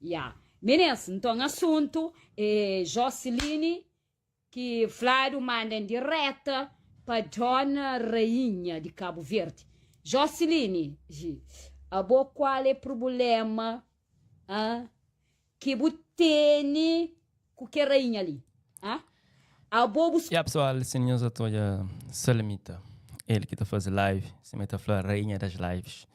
Yeah. Meninas, então, assunto é Josslyn, que Flávio manda em direta para Dona Rainha de Cabo Verde. Josslyn, qual é o problema que você tem com que rainha ali? Pessoal, senhores, eu estou a Salamita. Ele que está fazendo live, se mete a falar rainha das lives.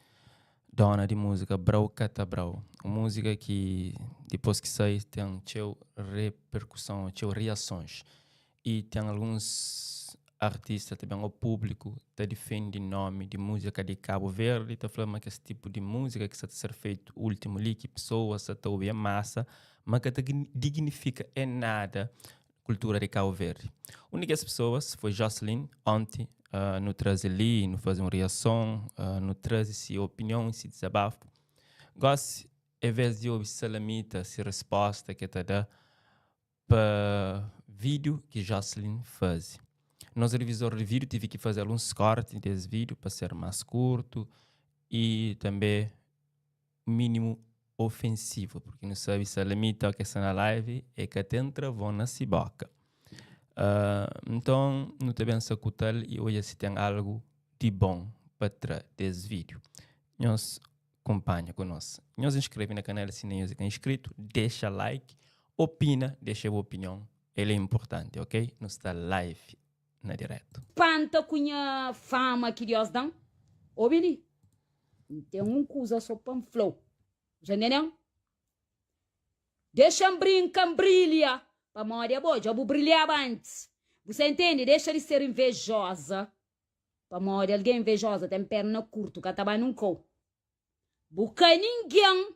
Dona de música, brau cata brau. Música que depois que sai tem seu repercussão, seu reações. E tem alguns artistas também, o público, que defende o nome de música de Cabo Verde, está falando que esse tipo de música que está a ser feito último ali, que pessoas estão a ouvir massa, mas que dignifica em nada a cultura de Cabo Verde. Uma das pessoas foi Josslyn, ontem, no traz ali, no fazer uma reação, no traz essa opinião, esse desabafo. Gosto, em vez de ouvir Salamita, essa resposta que está dando para vídeo que Josslyn faz. Nós, revisor de vídeo, tive que fazer alguns cortes desse vídeo para ser mais curto e também mínimo ofensivo, porque não sabe Salamita que está na live é que tem travão na ciboca. Então, não te bem sacutar e hoje se tem algo de bom para trás desse vídeo. Nos acompanha conosco. Nos inscreve no canal se não é inscrito, deixa like, opina, deixa a opinião. Ele é importante, ok? Não está live na direto. Panta cunha fama que Deus dá. Obili. Tem coisa só para flow. Já não? Deixa brincar, brilha. Para Maria boa, já vou brilhar antes. Você entende? Deixa de ser invejosa. Para Maria, alguém invejosa tem perna curta, que estava num cou. Busca ninguém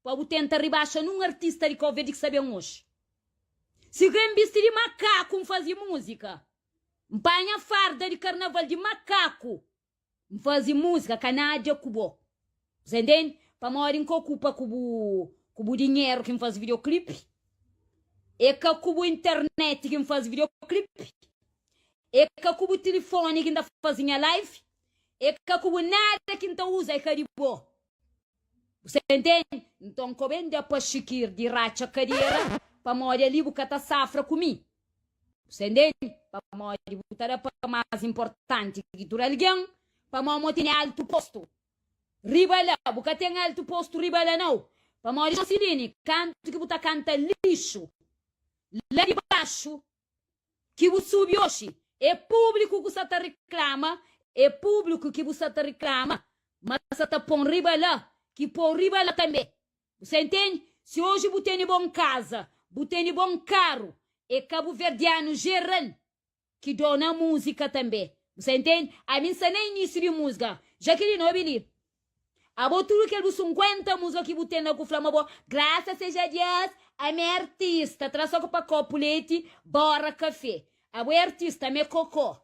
para tentar rebaixar num artista de Covid que sabia hoje. Se alguém vestir de macaco fazia música, empanha farda de carnaval de macaco, fazia música, canádia cubo. Você entende? Para Maria, não ocupa cubo dinheiro que faz videoclipe. É que cubo internet que faz videoclipe. É que cubo telefone que ainda fazia live. É que cubo nada que ainda usa é que de boa. Você entende? Então, como é para chiquir de racha cadeira, para morrer ali, botar safra comigo. Você entende? Para morrer, botar para mais importante que tu alguém, para morrer, tem alto posto. Riba lá, botar tem alto posto, riba lá não. Para morrer, Josslyn, canto que botar canta lixo. Lá de baixo, que você subiu hoje, é público que você reclama, é público que você reclama, mas você está pondo riba lá, que põe riba lá também. Você entende? Se hoje você tem bom casa, você tem bom carro, é cabo verdiano geral, que dona música também. Você entende? A mim, você nem início de música, já que ele não é a tudo que ele 50 música que você tem na flama boa, graças seja Deus, a minha artista, traz só para copo leite, bora café. A minha artista, me cocô.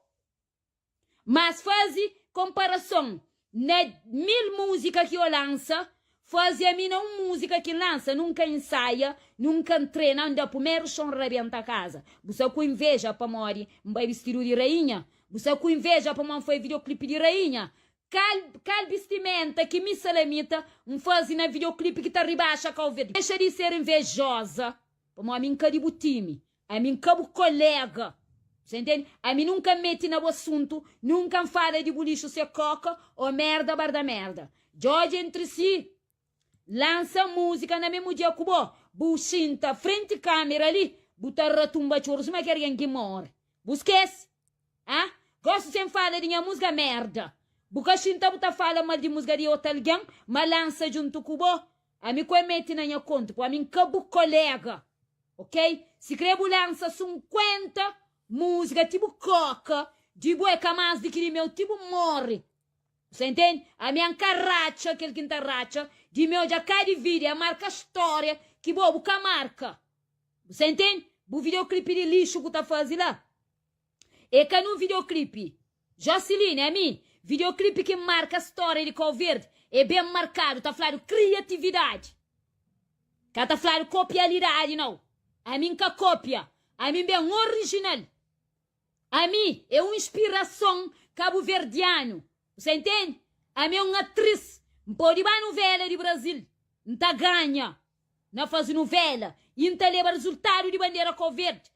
Mas faz comparação, na 1000 músicas que eu lança, faz a minha música que lança, nunca ensaia, nunca treina, anda primeiro chão rebenta a casa. Você com inveja para morrer, vai vestido de rainha. Você com inveja para morrer, foi videoclipe de rainha. Cal vestimenta que me Salamita faz na videoclipe que está rebaixa a Cabo Verde. Deixa de ser invejosa. Como a mim cadibu time, a mim cabo colega. Você entende? A mim nunca mete no assunto, nunca fala de bulicho se coca ou merda, barda merda. George entre si, lança música na mesmo dia que bo, buchinta, frente câmera ali, buta ratumba churros, mas quer alguém que morre. Busquece? Gosto sem falar de minha música merda. Bucachinta buta fala mal de música de outro alguém, mas lança junto com bo, a mim mete na minha conta, a mim cabo colega. Ok? Se crebo lança 50 música tipo coca, de boa mais de que meu tipo morre. Você entende? A minha carracha, aquele que tá racha, de meu já cai de vídeo, a marca história, que boa, buca marca. Você entende? O videoclipe de lixo que tá fazendo lá. E que no videoclipe, Josslyn, é mim, videoclipe que marca a história de Cabo Verde, é bem marcado, tá falando criatividade. Que tá falando copialidade, não. A mim que cópia, a mim bem original. A mim é uma inspiração cabo-verdiano. Você entende? A mim é uma atriz. Pode ir para a novela de Brasil. Não tá ganha. na faz novela, e não leva resultado de bandeira com verde.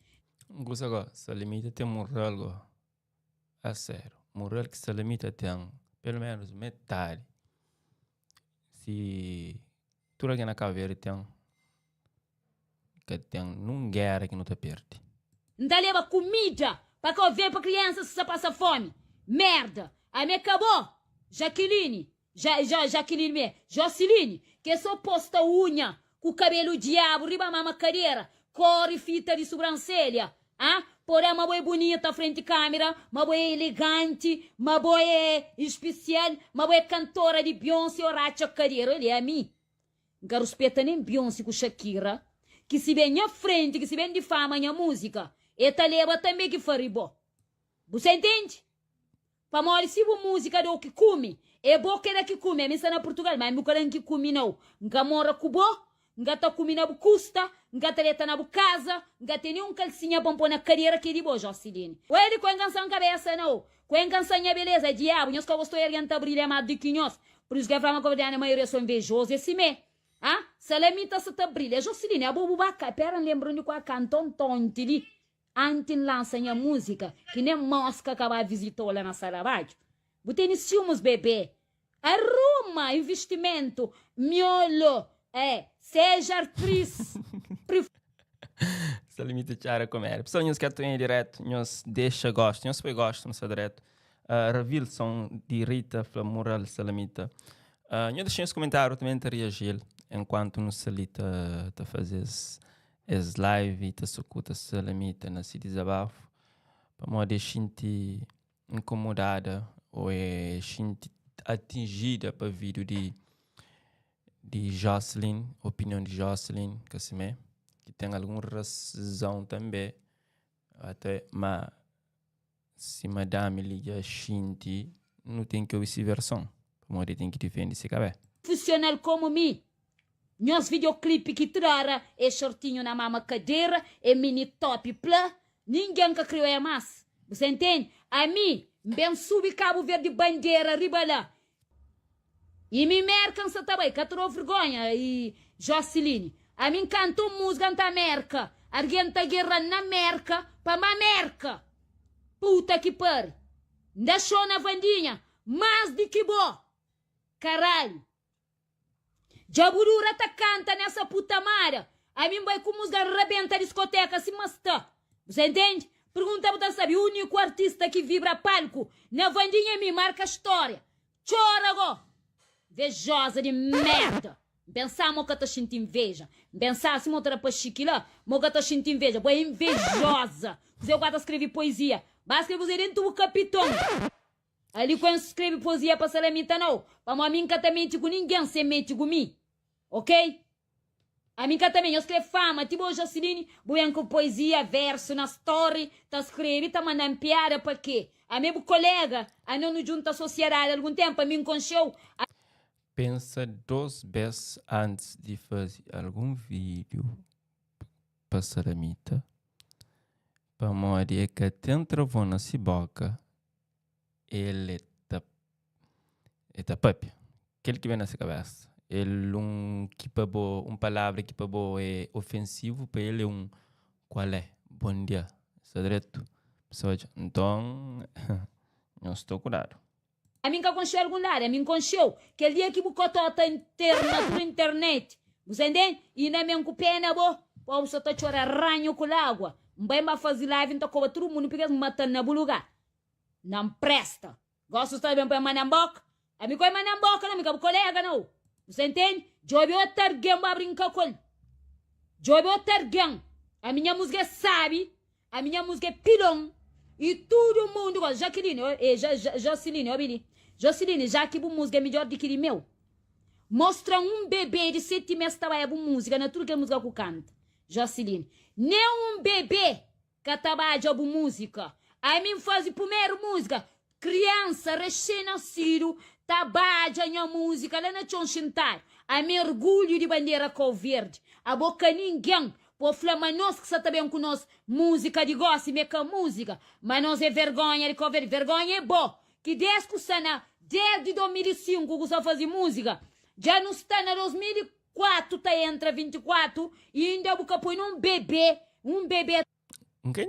Gusa agora, Salamita tem moral agora. A sério. Moral que Salamita tem, pelo menos metade. Se tudo aqui na caveira tem, que tem, não guerra que não te perde. Não leva comida para que eu veja para criança se você passa fome. Merda. Aí me acabou. Josslyn, que só posta unha, com o cabelo diabo, riba mama cadeira, cor e fita de sobrancelha. Porém, uma boa bonita frente à câmera, uma boa elegante, uma boa especial, uma boa cantora de Beyoncé ou Racha cadeira. Olha a mim. Não respeita nem Beyoncé com Shakira, que se vem à frente, que se vem de fama na música, e tá leva também que faribó. Você entende? Para morrer se a música do que come, é bom que era que come, a missa na Portugal, mas nunca nem que come não. Nunca mora com bo, nunca tá comendo na custa, nunca tá leta na casa, nunca tem nenhum calcinha para pôr na cadeira que de bo, Josslyn. Ué, ele com a canção cabeça não, com a canção é beleza, é diabo, nós que gostou de orientar brilhar mais do que nós, por isso que a fama que a maioria são invejosos, esse me. Salamita se tá brilha, Josslyn, a bobo baca, pera, lembrando com a canton tonte ali. Antes lança a música, que nem mosca acaba visitou lá na Saravate. Botei nos filmes, bebê. Arruma investimento, miolo, seja atriz. Salamita chara comer. Pessoal, nós que estão em direto, nós deixa gosto, nós foi gosto, não sei direto. Revilson de Rita, Flamoral, Salamita. Nós deixamos comentário também a reagir, enquanto nos salita a fazer as live, tá socuta Salamita na se desabafo, para modo gente incomodada ou gente atingida para vídeo de Josslyn, opinião de Josslyn, que tem alguma razão também, até, mas se madame liga gente, não tem que ouvir versão, para modo tem que defender esse cabelo. Funcional como mim. Meus videoclipe que trara é shortinho na mama cadeira, é mini top plá, ninguém que criou é mais. Você entende? A mim, bem subi cabo verde bandeira, riba lá. E me mercança também, que trouxe vergonha, e Josslyn. A mim canto música na merca, arguenta guerra na merca, para ma merca. Puta que pare. Deixou na vandinha, mais de que bo. Caralho. Jaburura tá canta nessa puta mara. A mim vai com música rebenta a discoteca se masta. Você entende? Pergunta para saber, o único artista que vibra palco na vandinha me marca a história. Chora agora. Vejosa de merda. Pensamos que tá sentindo inveja. Pensasse outra para chiquila, mas que tá sentindo inveja. Boa invejosa. Você gosta de escrever poesia. Basta que você dentro do capitão. Ali quando escreve poesia para Salamita não. Para mim que também com ninguém se mete comigo. Ok? A mim que também eu escrevo fama. Tipo Josslyn, boiando com poesia, verso na story. Tá escrevendo, tá mandando piada para quê? A meu colega, a não nos junta à sociedade algum tempo, a mim concheu. Pensa 2 vezes antes de fazer algum vídeo para Salamita. Para morir que tem travão na boca. Ele tá papi. Aquele que vem nessa cabeça. Ele palavra que para bo é ofensivo para ele qual é? Bom dia. Está direto. Então, não estou curado. A mim que concheu algum lado, a mim concheu. Aquele dia que bucou toda na internet. Você entende? E na minha pena, bo, o só tá chorando ranho com água. Não vai fazer live, então como todo mundo fica matando na lugar. Não presta. Gosto de estar bem para manamboca. A mim que é manamboca, não me cabe colega, não. Você entende? Jobe o terguem para brincar com ele. Jobe o terguem. A minha música sabe. A minha música é pilão. E todo mundo gosta. Josslyn, Josslyn, já que a música é melhor do que o meu. Mostra bebê de 7 meses trabalha com música, não é tudo que é música que canta. Josslyn. Nem bebê que trabalha com música. A mim faz a primeira música. Criança recém-nascido trabalha na música lá na Chonshintai. A mim orgulho de bandeira com verde. A boca ninguém. Por flama nós que está bem com nós. Música de gosto e meca música. Mas nós é vergonha de cover. Vergonha é bom. Que desde que está desde 2005 que está fazendo música. Já não está na 2000 2024 tá entra 24 e ainda buca põe um bebê Nunca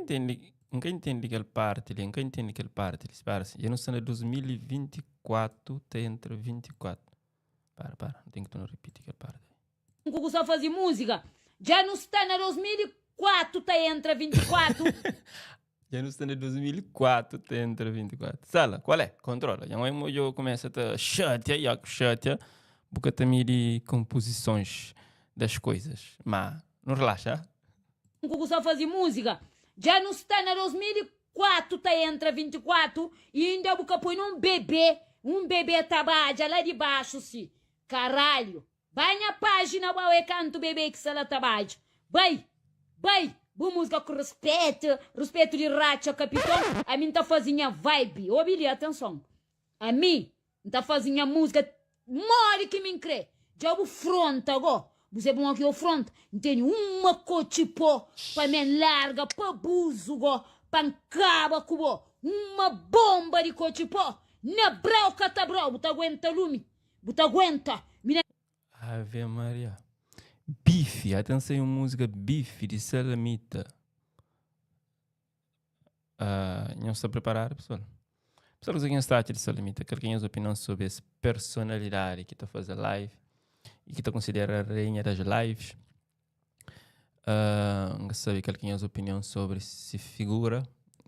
entendi aquela parte ali, nunca entendi aquela parte ali. Para, já não sei, de 2024 tá entra 24. Para, tem que tu não repetir aquela parte. que só fazer música. Já não está na 2004 tá entra 24. Já não está em 2004, tá entra 24. Sala, qual é? Controla. Eu começo a chatear, porque também de composições das coisas. Mas, não relaxa. que só fazer música. Já não está na 2004 tá entra 24 e ainda buca põe um bebê tabaja lá de baixo, se. Caralho. Vai na página, ué, canto bebê que sala tabaja. Vai. Boa música com respeito de racha, capitão. A mim tá fazendo vibe. Ouve, atenção. A mim tá fazendo música. More que me crê. Já o front agora. Você é bom aqui o front. Tem uma cochipó pra me larga, pra buzo, pancaba, cubo. Uma bomba de cochipó. Na brau, catabrau. Buta aguenta lume. Buta aguenta. Ave Maria. Bife, atenção, música Bife de Salamita. Não está preparado, pessoal? Pessoal, quem está aqui de Salamita, quer quem as opiniões sobre essa personalidade que está fazendo live e que está considerada a rainha das lives. Não sabe quer quem as opiniões sobre se figura,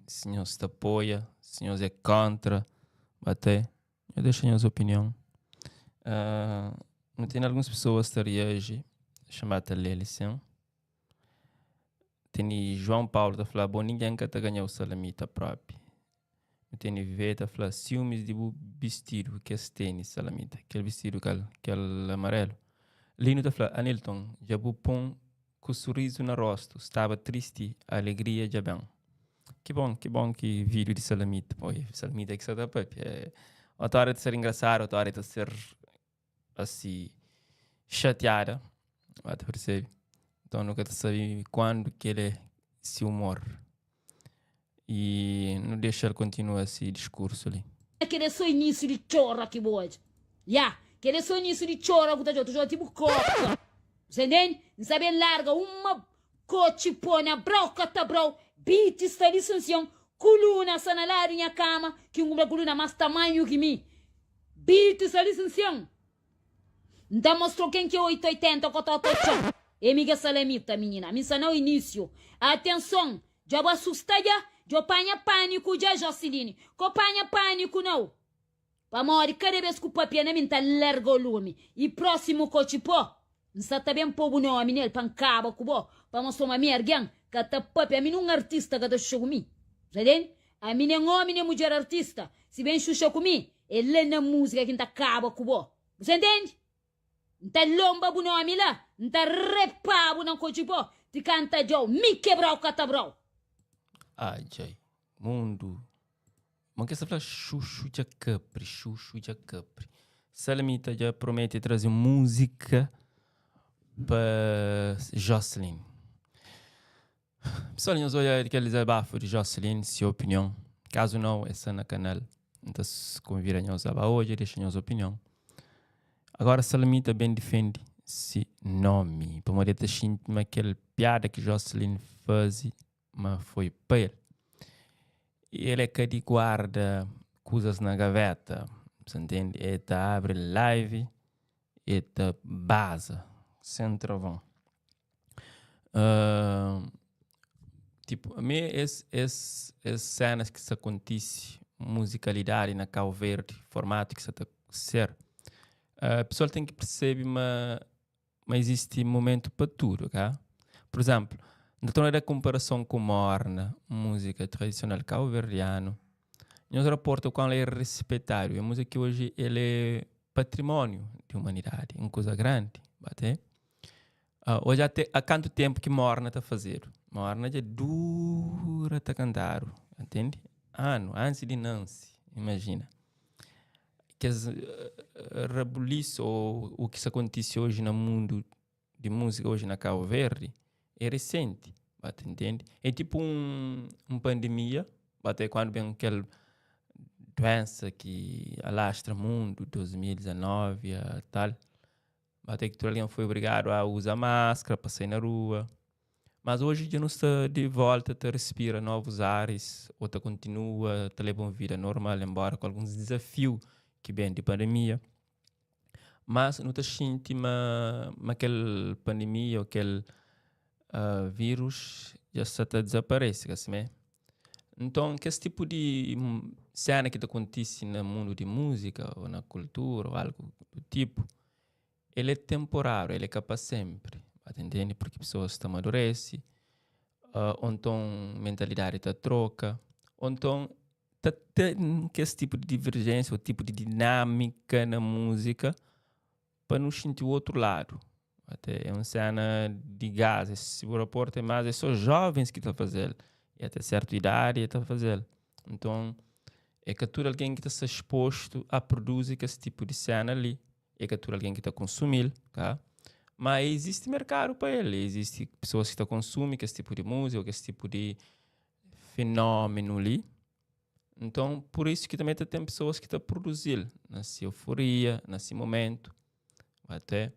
se não se apoia, se não é contra, até. Eu deixo as opiniões. Não tem algumas pessoas que reagem chamada eleição. Tem João Paulo que fala, bom, ninguém quer ganhar o Salamita próprio. Tem Veta que fala, ciúmes de vestido que é tênis Salamita, aquele vestido aquele amarelo. Lino que fala, Anilton, já vou pôr com sorriso no rosto, estava triste, a alegria já bem. Que bom que vídeo de Salamita. Oi, Salamita é que está para a hora de ser engraçado, a hora de ser assim chateada. Você percebe? Então nunca te sabe quando que ele se humor. E não deixa ele continuar esse discurso ali. Aquele só início de chora que pode. Aquele só início de chora que tu já tipo coca. Você entende? Não sabe larga uma coche pô na broca tá bro. Beat está licencião. Coluna sanalari na cama. Que uma coluna mais tamanho que mim. Beat está licencião. Então mostrou quem que é 880 com o chão. Emiga Salamita, menina. Me ensinou o início. Atenção. Já vou assustar já. Já panha pânico já, Josslyn. Co panha pânico não. Para morrer, cada vez que o papier na minha larga o lume. E próximo cochipó. Não está bem povo não, a minha pancaba cubo. Para mostrar uma merda. Cata papi, a minha artista que está comigo. Entende? A minha é um homem e mulher artista. Se bem xuxa comigo, ele é na música que está acaba cubo. Você entende? Nta lomba bu nome lá, nta repa bu não cochipó, te canta jau, me quebrar o catabrau. Jai, mundo. Mas que essa fala chuchu de capri. Salamita já promete trazer música para Josslyn. Pessoal, nós olhamos aquele desabafo de Josslyn, sua opinião. Caso não, essa na canal. Então, se convidam a usar hoje, deixem a opinião. Agora, Salamita bem defende esse nome. Para morrer, mas aquela piada que Josslyn faz, mas foi para ele. Ele é que de guarda coisas na gaveta. Você entende? Ele abre live, ele base, sem travão. Tipo, a mim, essas cenas que se acontece, musicalidade na Cabo Verde, formato que se está ser. A pessoa tem que perceber, mas existe momento para tudo, ok? Por exemplo, na torna da comparação com morna, música tradicional cabo-verdiano, nós reporta quando é respeitado. A música que hoje ele é patrimônio da humanidade, uma coisa grande, bate? Hoje há quanto tempo que morna está a fazer? Morna já dura está a cantar, entende? Antes de Nancy, imagina. Que as rebuliço ou o que se acontece hoje no mundo de música hoje na Cabo Verde é recente, entende? É tipo uma pandemia, até quando vem aquela doença que alastra o mundo, 2019 tal, Até que alguém foi obrigado a usar máscara para sair na rua. Mas hoje já não está de volta, te respira novos ares, ou te continua, te leva uma vida normal, embora com alguns desafios que vêm de pandemia. Mas não te sente aquela pandemia, aquele vírus já está a desaparecer, assim, né? Então, que esse tipo de cena que acontece no mundo de música, ou na cultura, ou algo do tipo, ele é temporário, ele é capaz sempre, entende? Porque pessoas estão amadurecem, ou então mentalidade está troca, ou então tem que esse tipo de divergência, o tipo de dinâmica na música, para não sentir o outro lado. Até é uma cena de gás, se o aeroporto é mais, é só jovens que estão a fazer, e até certa idade estão a fazer. Então, é que tudo alguém que está exposto a produzir esse tipo de cena ali, é que tudo alguém que está a consumir, tá? Mas existe mercado para ele, existe pessoas que estão a consumir esse tipo de música, esse tipo de fenômeno ali. Então, por isso que também tem pessoas que estão a produzir nessa euforia, nesse momento, até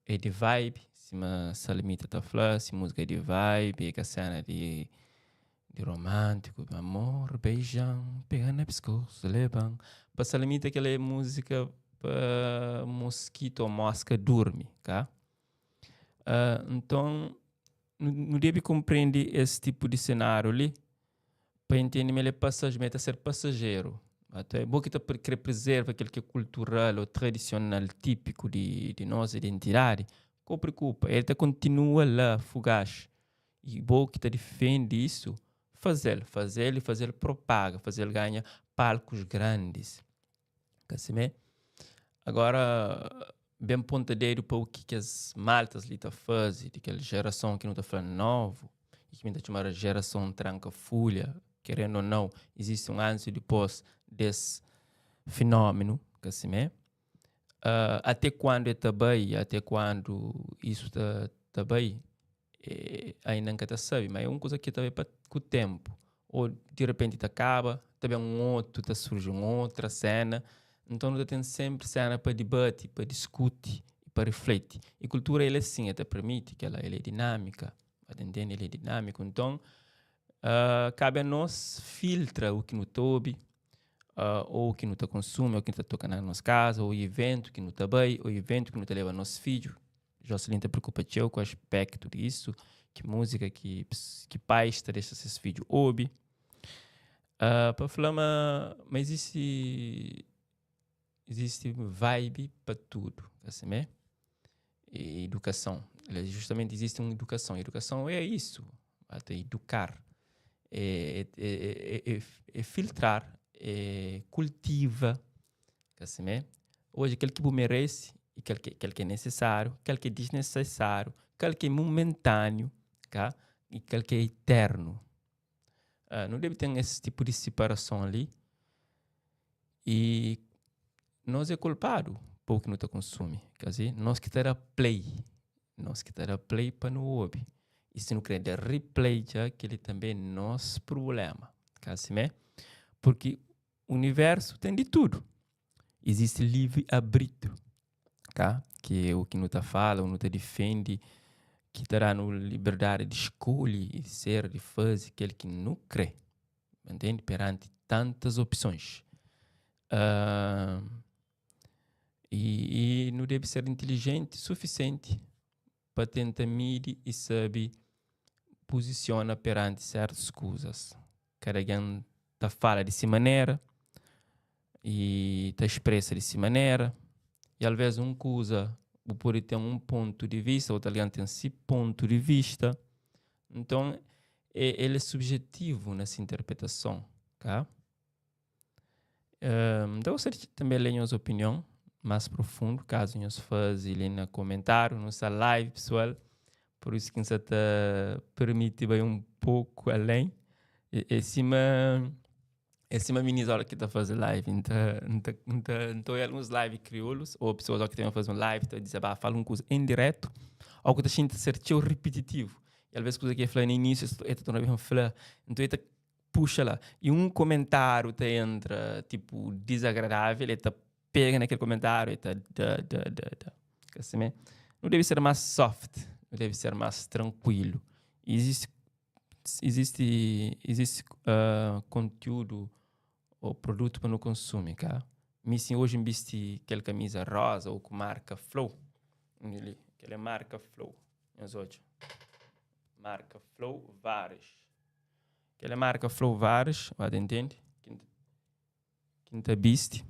é de vibe, se uma Salamita está falando, se música é de vibe, é que a cena de romântico, de amor, beijão, pegando no pescoço, levando. Para Salamita aquela é música para mosquito ou mosca dormir, tá? Então, não deve compreender esse tipo de cenário ali, para entender melhor passageiro, ser passageiro. Até é bom que querer preservar aquilo que é cultural ou tradicional, típico de nossa identidade. Não preocupa, ele continua lá, fugaz. E bom que defende isso, fazer propaga, fazer ganha palcos grandes. Assim, agora, bem pontadeiro para o que as maltas ali estão fazendo, aquela geração que não está falando novo, e que me está chamando geração tranca-folha, querendo ou não, existe um antes e depois desse fenômeno, assim, até quando está bem, até quando isso está bem, ainda nunca está sabe, mas é uma coisa que está com o tempo, ou de repente acaba, também surge uma outra cena, então não tem sempre cena para debate, para discutir, para refletir. E cultura ele é assim, até permite que ela é dinâmica, entende? Ele é dinâmico, então cabe a nós filtrar o que nos tobe, ou o que nos consome, ou o que nos toca na nossa casa, ou o evento que nos está bem, ou o evento que nos leva a nosso filho. Josslyn te preocupa com o aspecto disso, que música, que pais te deixa esses vídeos ouvir. Para falar, mas existe vibe para tudo, assim, né? E educação. Justamente existe uma educação. Educação é isso, até educar. É filtrar, cultiva, assim, né? Hoje, aquele que merece, e aquele que é necessário, aquele que é desnecessário, aquele que é momentâneo, tá? E aquele que é eterno. Não deve ter esse tipo de separação ali. E nós é culpado por que não está consome. Quer dizer, nós que terá play. Nós que terá play para não ouvir. E se não quer dar replay, já que ele também é nosso problema. Quer dizer, porque o universo tem de tudo. Existe livre-arbítrio, tá? Que é o que não está fala, ou não está defende, que terá no liberdade de escolha, de ser, de fazer, aquele que não crê, entende? Perante tantas opções. E não deve ser inteligente o suficiente para tentar medir e saber posiciona perante certas coisas. Cada alguém tá fala de si maneira e tá expressa de si maneira. E às vezes um coisa pode ter um ponto de vista, outro alguém tem esse ponto de vista. Então, ele é subjetivo nessa interpretação, tá? Então, eu gostaria de também ler as opiniões mais profundo, caso nos façam ali no comentário, nossa live, pessoal. Por isso que nos permite ir um pouco além. Esse uma mini aula que está fazendo live. Então, alguns live crioulos, ou pessoas que estão fazendo live, estão dizendo, fala uma coisa em direto, ou que está sendo certinho repetitivo. E às vezes, coisa que eu falei no início, eu estou a falar, então, eu puxa lá. E um comentário te entra, tipo, desagradável, ele pega naquele comentário e assim, não deve ser mais soft, não deve ser mais tranquilo. Existe conteúdo ou produto para não consumir, cá. Sim, hoje investi aquela camisa rosa ou com marca Flow. Aquela marca Flow. Marca Flow várias. Aquela marca Flow várias, você entende? Quinta Beast.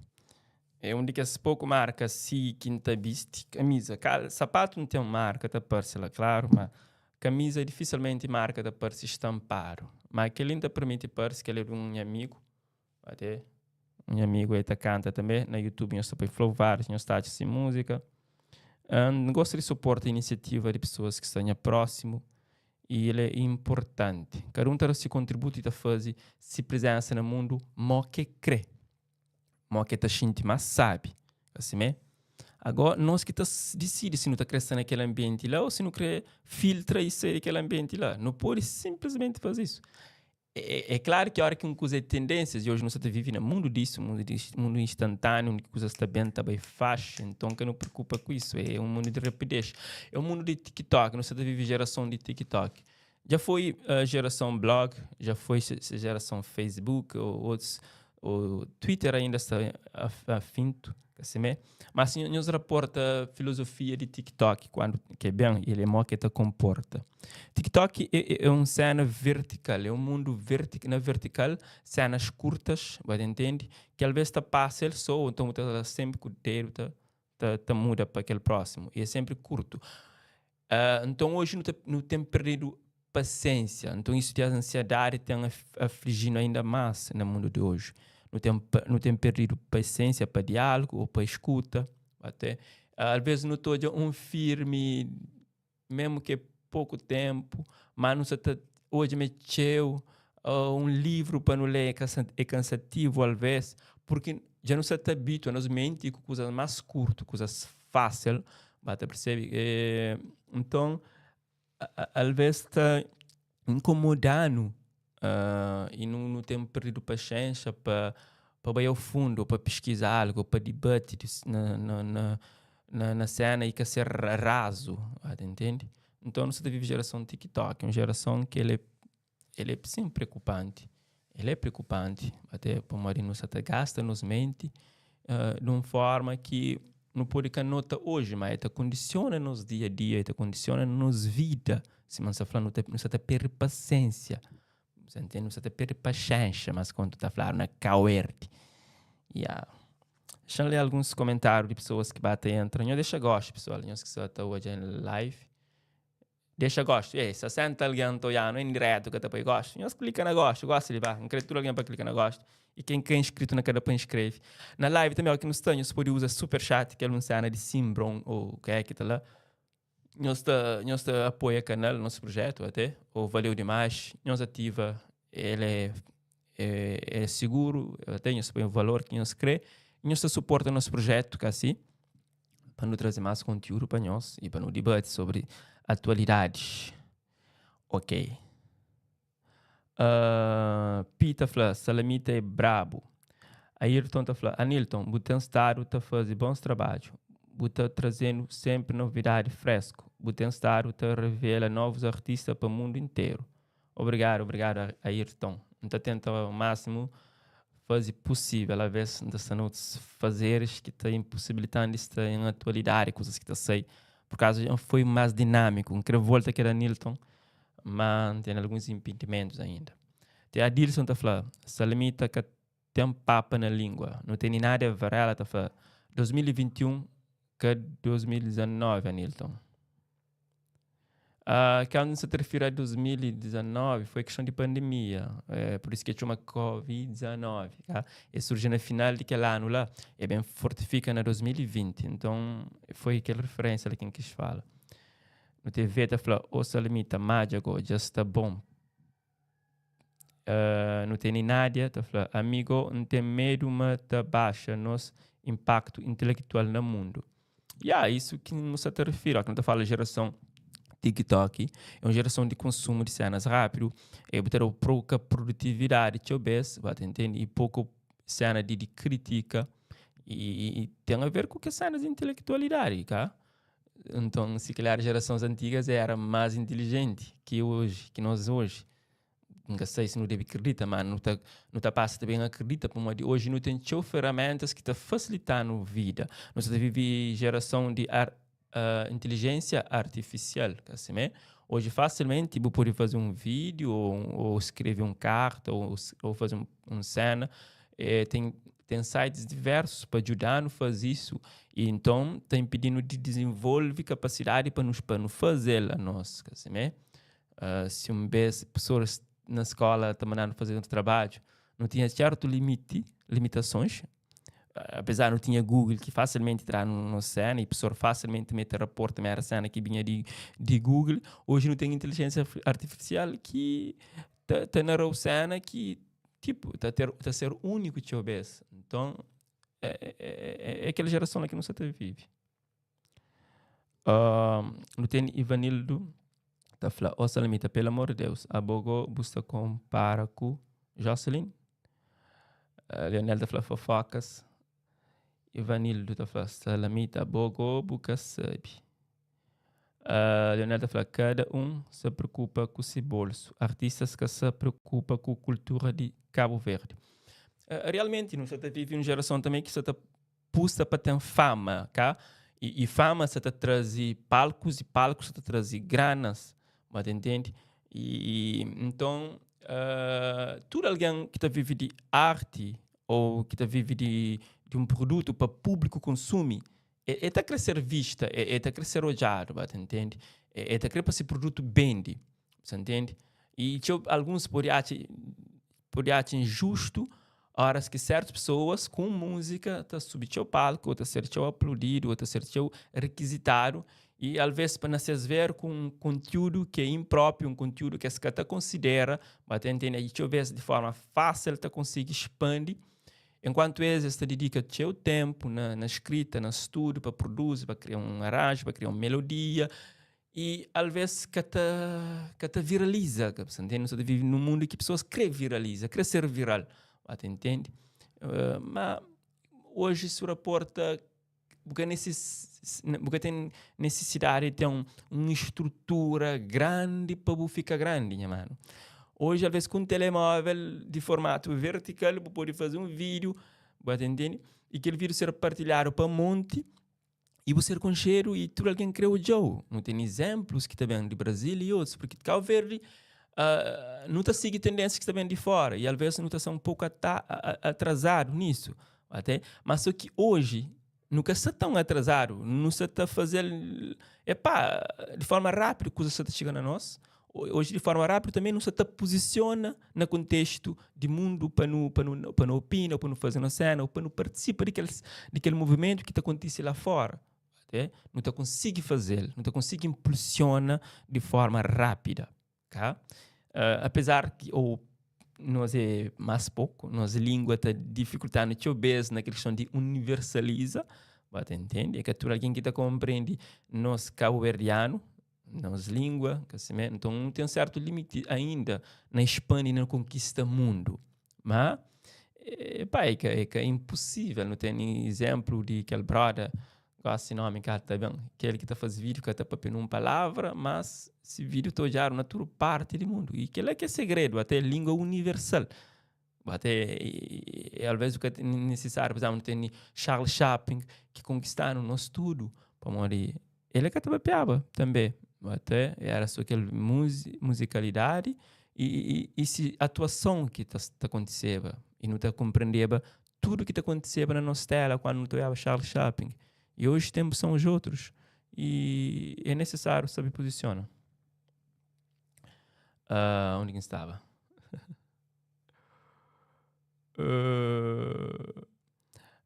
É onde que as pouco marca Quinta Beast. Camisa, sapato não tem uma marca, tá parece lá, claro, mas camisa dificilmente marca da parece estampado. Mas aquele ainda permite parece que ele é um amigo, até um amigo aí tá canta também na YouTube, nós também Flow vários, nós está de música. Gosto de suportar a iniciativa de pessoas que estão próximo e ele é importante. Cada um tem o seu contributo e fazer se presença no mundo, mas que crê. Mas que tá sentindo, mas sabe. Assim, né? Agora, nós que decide se não está crescendo naquele ambiente lá ou se não quer filtra e sair daquele ambiente lá. Não pode simplesmente fazer isso. É claro que a hora que uma coisa é tendências, e hoje nós estamos vivendo no mundo disso, mundo instantâneo, onde coisas está bem, está bem fácil, então que não preocupa com isso. É um mundo de rapidez. É um mundo de TikTok, nós estamos vivendo geração de TikTok. Já foi a geração blog, já foi a geração Facebook, ou outros, o Twitter ainda está afinto, assim, mas assim, nos reporta a filosofia de TikTok, quando que é bem, ele é que te comporta. TikTok é uma cena vertical, é um mundo na vertical, cenas curtas, você entende? Que às vezes passa ele só, então está sempre com o dedo, muda para aquele próximo, e é sempre curto. Então hoje não tem perdido paciência, então isso de ansiedade tem afligindo ainda mais no mundo de hoje. Não tem perdido paciência para diálogo ou para escuta. Até. Às vezes não estou um firme, mesmo que é pouco tempo, mas não sei, hoje mexeu um livro para não ler é cansativo às vezes, porque já não se habitua, nós mente com coisas mais curtas, coisas fáceis, você percebe? Então, às vezes está incomodando e não tem perdido paciência para ir ao fundo, para pesquisar algo, para debater na cena e que ser raso, entende? Então, nós vivemos geração TikTok, uma geração que ele é sim preocupante. Ele é preocupante, até para o nós até gasta nos mente de uma forma que não pode que nota hoje, mas ele condiciona nos dia a dia, ele condiciona nos vida. Se você fala, não está ter paciência. Você entende? Não está ter paciência, mas quando está falando na cauerte. Yeah. Deixa eu ler alguns comentários de pessoas que batem entram. Eu deixo gosto, pessoal. Eu que estou hoje em live. Deixa gosto. Se senta alguém não em direto que depois gosto. Eu clica na gosto, gosto de lá. Incrível alguém para clicar na gosto. E quem é inscrito na cada põe inscreve. Na live também, aqui no stand, você pode usar super chat, que é uma cena de Simbron ou o que é que está lá. Nós apoia o canal, nosso projeto até, ou valeu demais. Nós ativa, ele é seguro, até nós põe o valor que nós crê. Nós suporta nosso projeto, que assim, para nos trazer mais conteúdo para nós e para nos debater sobre atualidades. Ok. Pita fala, Salamita é brabo. Ayrton está falando, Anilton, Butan Estado está fazendo bons trabalhos. Butan trazendo sempre novidade fresco. Butan Estado está revela novos artistas para o mundo inteiro. Obrigado, Ayrton. Está tentando ao máximo fazer possível, às vezes, estamos fazeres que está impossibilitando estar em atualidade, coisas que está sei. Por causa foi mais dinâmico, um volta que era Nilton, mas tem alguns impedimentos ainda. Tem a Dilson está falando, Salamita que tem papa na língua, não tem nada a ver, ela está falando, 2021 que 2019, Nilton. Quando se refere a 2019, foi questão de pandemia, por isso que chama Covid-19. Tá? E surgiu no final daquele ano lá, e bem fortifica na 2020. Então, foi aquela referência ali que se fala. No TV, está falando, o Salamita, mágico, já está bom. Não tem nada, está falando, amigo, não tem medo, mas está baixa nosso impacto intelectual no mundo. Isso que não se refere, quando está falando geração TikTok é uma geração de consumo de cenas rápido, é ter pouca produtividade, e pouco cena de crítica, e tem a ver com que cenas de intelectualidade, tá? Então, se calhar gerações antigas era mais inteligente que hoje, que nós hoje. Nunca sei se não deve acreditar, mas não tá passa também acredita, porque hoje não tem ferramentas que estão facilitando a vida. Nós vivemos geração de inteligência artificial, assim, né? Hoje facilmente você pode fazer um vídeo ou escrever uma carta ou fazer uma cena. Tem sites diversos para ajudar a fazer isso. E então está impedindo de desenvolver capacidade para nos fazer a nós, assim, né? Se pessoas na escola estão mandando fazer um trabalho, não tinha certo limitações, apesar não tinha Google que facilmente entrar na cena e a pessoa facilmente mete raporte na cena que vinha de Google. Hoje não tem inteligência artificial que está na cena que tipo está a ser único que obedece. Então é aquela geração que não se vive. Não tem Ivanildo tá falando, ó Salamita, pelo amor de Deus, a Bogo busca compara com Josslyn. Leonel tá falando fofocas. Ivanildo tá falando Salamita, a Bogo buca sabe. Leonel tá falando cada se preocupa com seu bolso. Artistas que se preocupam com a cultura de Cabo Verde. Realmente, nós vivemos uma geração também que se está pusta para ter fama, cá? E fama se está trazer palcos e palcos se está trazer granas. Mas entende? Então, todo alguém que está vivendo de arte ou que está vivendo de um produto para público consumir, está querendo ser vista, está querendo ser olhado, entende? Está querendo para esse produto vende, você entende? E alguns podem achar injusto horas que certas pessoas com música estão subindo ao palco, ou estão sendo aplaudido, ou estão sendo requisitado. E, às vezes, para nós ver com um conteúdo que é impróprio, um conteúdo que se considera, mas entende? E, de forma fácil, você consegue expandir. Enquanto você dedica seu tempo na escrita, no estudo, para produzir, para criar um arranjo, para criar uma melodia. E, às vezes, que te viraliza. Você entende? Você vive num mundo que pessoas querem viralizar, querem ser viral. Você entende? Mas, hoje, se reporta porque tem necessidade de ter uma estrutura grande para ficar grande, minha mano. Hoje, às vezes, com um telemóvel de formato vertical, você pode fazer um vídeo, você entende? E aquele vídeo ser partilhado para um monte, e você com cheiro e tudo alguém criou o Joe. Não tem exemplos que também de Brasil e outros, porque Cabo Verde não está seguindo tendências que também de fora, e às vezes não está um pouco atrasado nisso. Até? Mas só que hoje, nunca está tão atrasado, não se está fazendo de forma rápida, coisa está chegando a nós. Hoje, de forma rápida, também não se está posiciona no contexto de mundo para não opinar, para não fazer uma cena, ou para não participar daquele movimento que está acontecendo lá fora. Okay? Não está conseguindo fazer, não está conseguindo impulsionar de forma rápida. Okay? Apesar que nós é mais pouco, nossa língua está dificultando na questão de universaliza, você entende? É que tu alguém que está compreende nós cabo-verdiano, nossa língua, então não tem um certo limite ainda na Espanha e na conquista do mundo. Mas é impossível, não tem exemplo de aquele brother, esse nome que está bem, aquele que está fazendo vídeo que está para uma palavra, mas esse vídeo está já na toda parte do mundo. E aquele é que é segredo, até língua universal. Até, às vezes, o que é necessário, por exemplo, tem Charles Chaplin, que conquistaram o nosso tudo, para morrer. Ele é que estava piaba também. Até era só aquela musicalidade e atuação que está acontecendo. E não está compreendendo tudo que está acontecendo na nossa tela quando não estava Charles Chaplin. E hoje tempos são os outros. E é necessário saber posicionar. Onde que estava?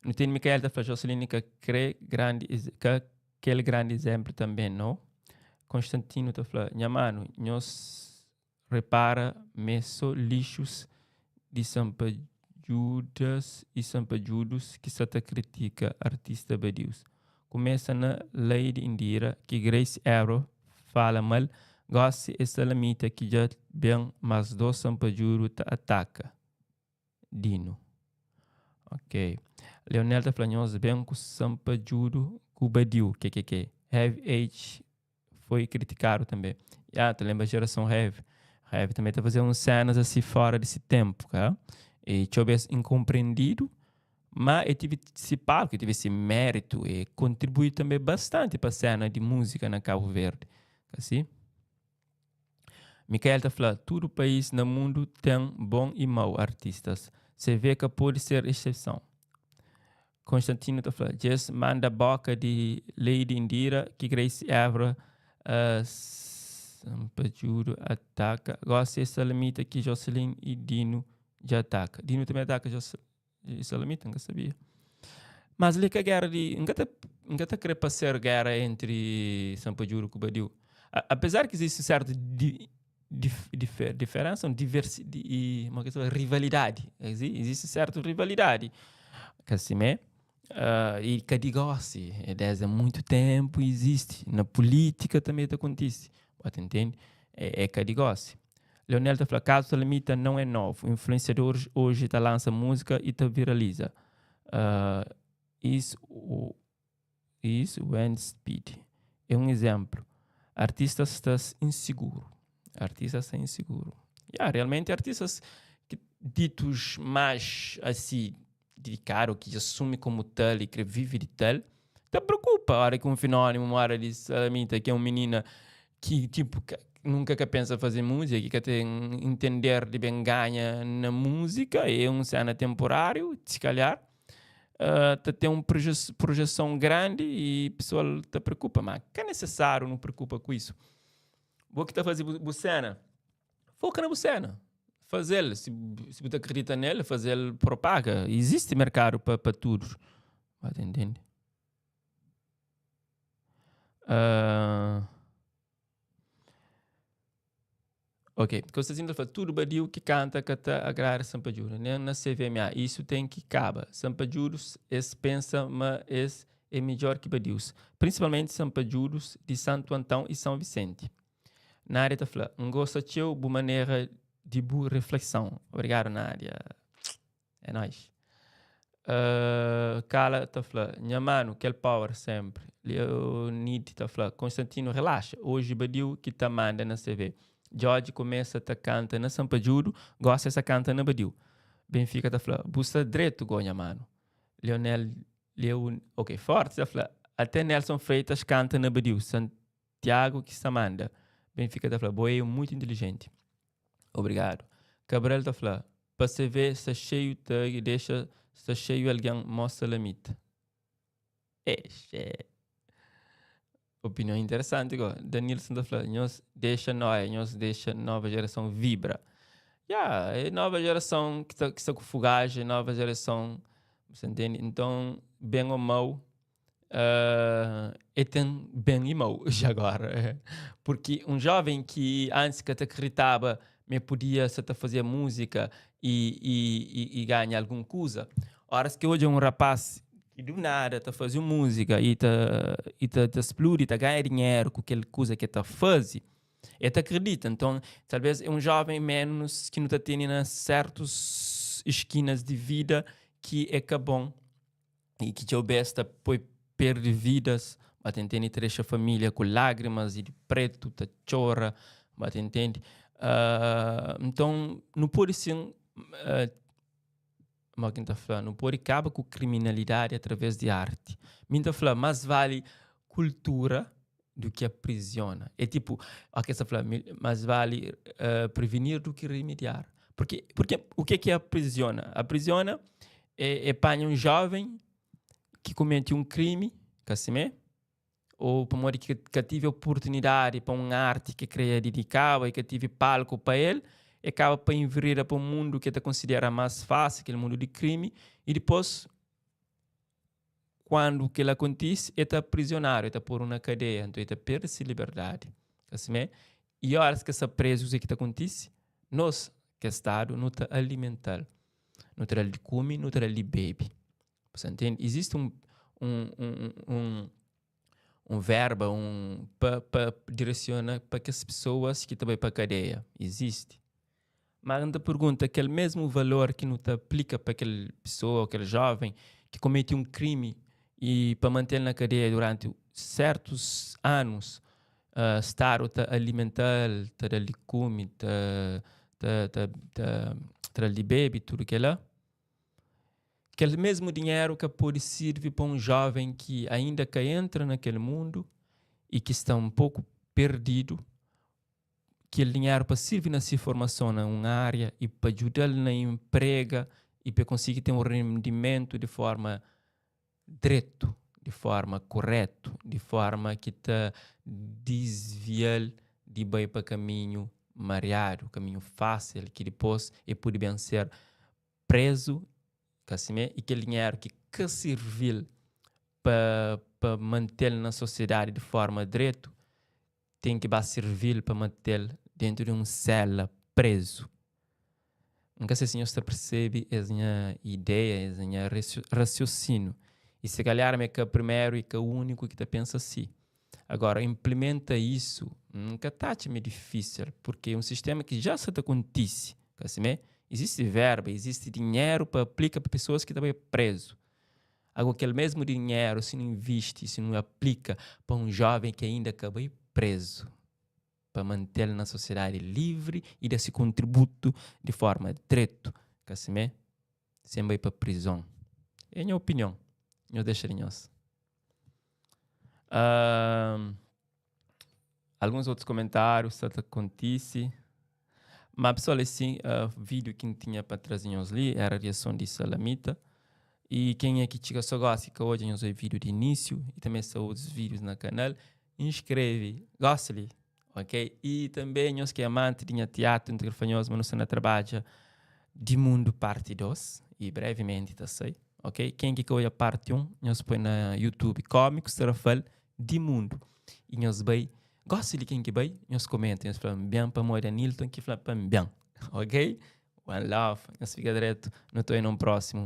Não tem Micael da Josslyn que aquele grande exemplo também, não? Constantino está falando, minha mano, nós repara meso lixos de Sampa Judas e Sampa Judas que se critica artista badius. Começa na Lady Indira, que Grace Arrow fala mal, gosta e Salamita que já bem, mas do Sampa Juro ta ataca. Dino. Ok. Leonel está falando, nós bem com Sampa Juro, com Badiu, que. Heavy Age foi criticado também. Tu lembra a geração Heavy? Heavy também está fazendo cenas assim fora desse tempo, tá? E talvez incompreendido, mas eu tive esse palco, eu tive esse mérito e contribui também bastante para a cena de música na Cabo Verde. Assim? Micael está falando, todo país no mundo tem bom e mau artistas. Você vê que pode ser exceção. Constantino está falando, just manda boca de Lady Indira, que Grace Evra, Sampajuro, ataka. Gosta de Salamita, que Josslyn e Dino já ataca. Dino também ataca Salamita, não sabia. Mas ali que a guerra de... Nunca está querendo passar guerra entre Sampajuro e Cubadiu. Apesar que existe certa diferença, uma rivalidade. Existe certa rivalidade. Assim, e que negócio, desde há muito tempo existe. Na política também acontece. Você entende? É que negócio. Leonel está falando, caso Salamita não é novo. Influenciadores hoje está lança música e está viraliza. Isso when speed. É um exemplo. Artistas estão inseguros. Realmente artistas ditos mais assim, dedicados, que assumem como tal e que vivem de tal, te preocupa. A hora que um fenômeno, uma hora de Salamita, que é uma menina que tipo nunca que pensa fazer música, que tem entender de bem ganha na música, é um cena temporário, se calhar, tem uma projeção grande e o pessoal te preocupa, mas que é necessário não preocupa com isso. Vou que está fazendo bucena, foca na bucena. Fazer, se você acredita nele, fazer propaga. Existe mercado para tudo. Vai entender? Ok, Constantino fala, tudo badiu que canta que está agrar Sampajuro. Na CVMA, isso tem que caber. Sampajuros, pensa, mas é melhor que badius. Principalmente Sampajuros de Santo Antão e São Vicente. Na área está falando, não gosta de boa maneira de boa reflexão. Obrigado, Nádia. É nóis. Cala está falando, minha mano, que power sempre. Leonid está falando, Constantino, relaxa. Hoje badiu que tá manda na CV. Jorge começa a canta na Sampajuro, gosta essa canta na badiu. Benfica está falando, busta direito, minha mano. Ok, forte está falando, até Nelson Freitas canta na badiu. Santiago que se manda. Benfica está falando, boeio muito inteligente. Obrigado. Cabral está falando, para você ver, está cheio de deixa, está cheio alguém mostra a limite. Opinião interessante, igual. Danilson está falando, nós deixa nova geração vibra. É nova geração que está com fugagem, nova geração, você entende? Então, bem ou mal, tem bem e mal já agora. Porque um jovem que antes que acreditava me podia fazer música e ganhar alguma coisa, horas que hoje é um rapaz que do nada está fazendo música e está explode, está ganhando dinheiro com aquela coisa que está fazendo, e te acredita. Então, talvez é um jovem menos que não está tendo em certas esquinas de vida que é bom e que te besta pode perder vidas, mas entende, deixa a família com lágrimas e de preto, te chora, mas entende. Então, não pode ser não pode acabar com criminalidade através de arte. Minta fala, mais vale cultura do que aprisiona. É tipo, mais vale prevenir do que remediar. Porque o que aprisiona? Aprisiona apanha um jovem que comete um crime, ou para modo que tive oportunidade para uma arte que queria dedicar e que tive palco para ele, e acaba para envirar para um mundo que está considera mais fácil, aquele mundo de crime, e depois, quando o que ele acontece, ele está prisionário, ele está por uma cadeia, então ele está perde-se liberdade. E a hora que está preso, o que está acontece? Nós, que é Estado, não está alimentar, não está ali come, não está ali bebe. Você entende? Existe um verbo para direcionar para que as pessoas que estão para a cadeia. Existe. Mas ainda pergunta, aquele mesmo valor que não te aplica para aquela pessoa, aquele jovem que comete um crime e para manter na cadeia durante certos anos, estar a alimentar, a lhe come, a lhe bebe, tudo que lá. Aquele mesmo dinheiro que pode servir para um jovem que ainda que entra naquele mundo e que está um pouco perdido, aquele dinheiro para servir na sua formação em uma área e para ajudá-lo na emprega e para conseguir ter um rendimento de forma direto, de forma correta, de forma que te desvia de bem para caminho mareado, caminho fácil, que depois pode bem ser preso, e aquele dinheiro que servir para manter na sociedade de forma direta, tem que servir para manter dentro de uma cela preso. Nunca sei se você percebe essa ideia, esse raciocínio. E se calhar é que é o primeiro e que é o único que pensa assim. Agora, implementa isso, nunca está meio difícil, porque é um sistema que já se acontece. Existe verba, existe dinheiro para aplicar para pessoas que estão presos. Agora, aquele mesmo dinheiro, se não investe, se não aplica para um jovem que ainda acabou preso, para mantê-lo na sociedade livre e dar esse contributo de forma direta, sem ir para a prisão. É a minha opinião. Eu deixaria isso. Alguns outros comentários que acontece. Mas, pessoal, assim, o vídeo que tinha para trazer ali era a reação de Salamita. E quem é que chega só gosta que hoje eu vídeo de início e também são outros vídeos no canal, inscreve, Josslyn, ok? E também nós que é amante de teatro, interfanhoso, mas não trabalha de mundo parte 2 e brevemente tá sei, ok? Quem que olha parte 1, nós põe na YouTube Cómicos Rafael de mundo e nós vai gosta de quem que vai, nós comenta, nós falamos bem para Moira Nilton que fala para bem, ok? One love, nós fica direto, não estou indo no próximo.